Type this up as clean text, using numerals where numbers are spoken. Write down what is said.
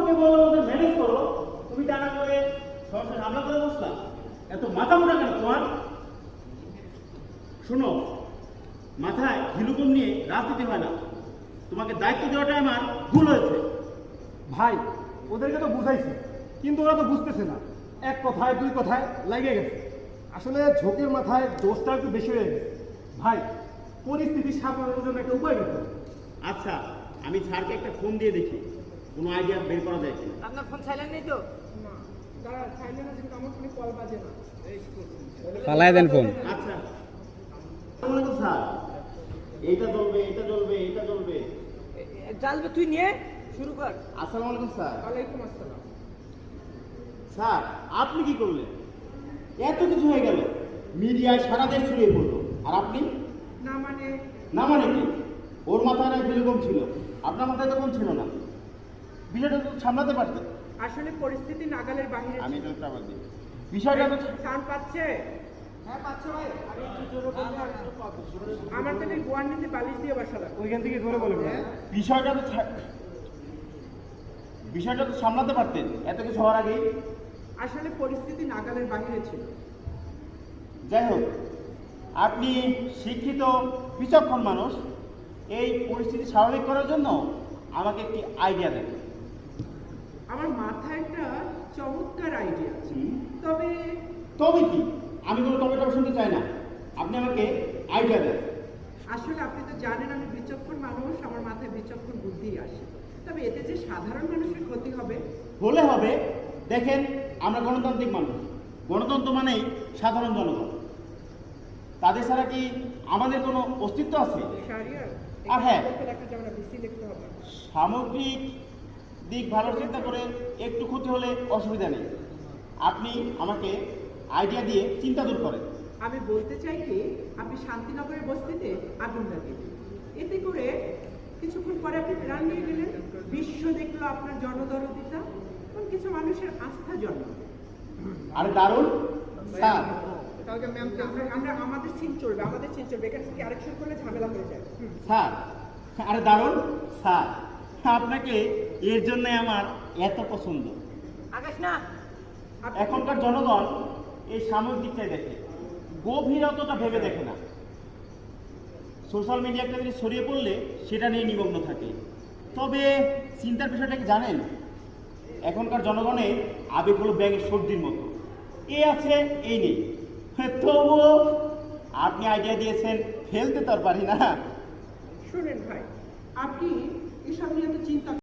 তোমাকে বললাম ওদের ম্যানেজ করো, তুমি তা না করে সরাসরি হামলা করে বসলা। এত মাথা মোটা কেন তোমার? শোনো, মাথায় ঘিলুকম নিয়ে রাজনীতি হয় না। তোমাকে দায়িত্ব দেওয়াটাই আমার ভুল হয়েছে। ভাই ওদেরকে তো বুঝাইছে, কিন্তু ওরা তো বুঝতেছে না। এক কথায় দুই কথায় লেগে গেছে। আসলে ঝোঁকের মাথায় দোষটা একটু বেশি হয়ে গেছে। ভাই পরিস্থিতি সামলানোর জন্য একটা উপায় বের করো। আচ্ছা, আমি স্যারকে একটা ফোন দিয়ে দেখি কোনো আইডিয়া বের করা যায় কিনা। আপনার ফোন সাইলেন্ট নেই তো? ফালাই দেন ফোন। আচ্ছা, আসসালামু আলাইকুম স্যার। এইটা জ্বলবে, এটা জ্বলবে, এটা জ্বলবে। জ্বালবে, তুই নিয়ে শুরু কর। আসসালামু আলাইকুম স্যার। ওয়ালাইকুম আসসালাম। স্যার, আপনি কি করলেন? এত কিছু হয়ে গেল, মিডিয়ায় সারা দেশ ছড়িয়ে পড়লো, আর আপনি? না মানে না মানে কি? ওর মাথায় না ঘিলুকম ছিল, আপনার মাথায় তো কম ছিল না। বিষয়টা তো সামলাতে পারতেন। আসলে পরিস্থিতি নাগালের বাইরে। আমি তো আবার দিই বিষয়টা তো সাউন্ড পাচ্ছে? হ্যাঁ পাচ্ছে ভাই। আমি একটু জোরে বললে আর একটু পাবো। আমার তাহলে গোয়ার নিচে বালিশ দিয়ে বসালাম। ওইখান থেকে ধরে বলবেন। বিষয়টা তো বিষয়টা তো সামলাতে পারতেন এত কিছু হওয়ার আগেই। আসলে পরিস্থিতি নাগালের বাইরে ছিল। যাই হোক, আপনি শিক্ষিত বিচক্ষণ মানুষ, এই পরিস্থিতি স্বাভাবিক করার জন্য আমাকে একটি আইডিয়া দেন। আমার মাথায় একটা চমৎকার আইডিয়া আছে, তবে তবে কি? আমি কোনো তবে টবে শুনতে চাই না, আপনি আমাকে আইডিয়া দেন। আসলে আপনি তো জানেন আমি বিচক্ষণ মানুষ, আমার মাথায় বিচক্ষণ বুদ্ধি আসে। তবে এতে যে সাধারণ মানুষের ক্ষতি হবে। হলে হবে। দেখেন, আমরা গণতান্ত্রিক মানুষ, গণতন্ত্র মানেই সাধারণ জনগণ। তাদের ছাড়া কি আমাদের কোনো অস্তিত্ব আছে? আর হ্যাঁ, সামগ্রিক দিক ভালো চিন্তা করে একটু ক্ষতি হলে অসুবিধা নেই। আপনি আমাকে আইডিয়া দিয়ে চিন্তা দূর করেন। আমি বলতে চাই কি, আপনি শান্তিনগরের বস্তিতে আগুন লাগিয়ে দিন। এতে করে কিছুক্ষণ পরে আপনি প্রাণ নিয়ে গেলেন, বিশ্ব দেখলো আপনার জনদরদিতা এবং কিছু মানুষের আস্থা জন্মাবে। আরে দারুণ স্যার। আমরা আমাদের সিন চলবে, এখান থেকে আরেকশন করলে ঝামেলা হয়ে যায়। স্যার, আরে দারুণ স্যার, আপনাকে এর জন্য আমার এত পছন্দ। আকাশ না, এখনকার জনগণ এই সাময়িক দিকটাই দেখে, গভীরতাটা ভেবে দেখে না। সোশ্যাল মিডিয়াতে যদি ছড়িয়ে পড়লে সেটা নিয়ে নিমগ্ন থাকে। তবে চিন্তার বিষয়টা কি জানেন? এখনকার জনগণের আবেগ হলো ব্যাঙের সর্দির মতো, এ আছে এই নেই। তবুও আপনি আইডিয়া দিয়েছেন, ফেলতে তো আর পারি না। শুনেন ভাই, আপনি এসব নিয়ে তো চিন্তা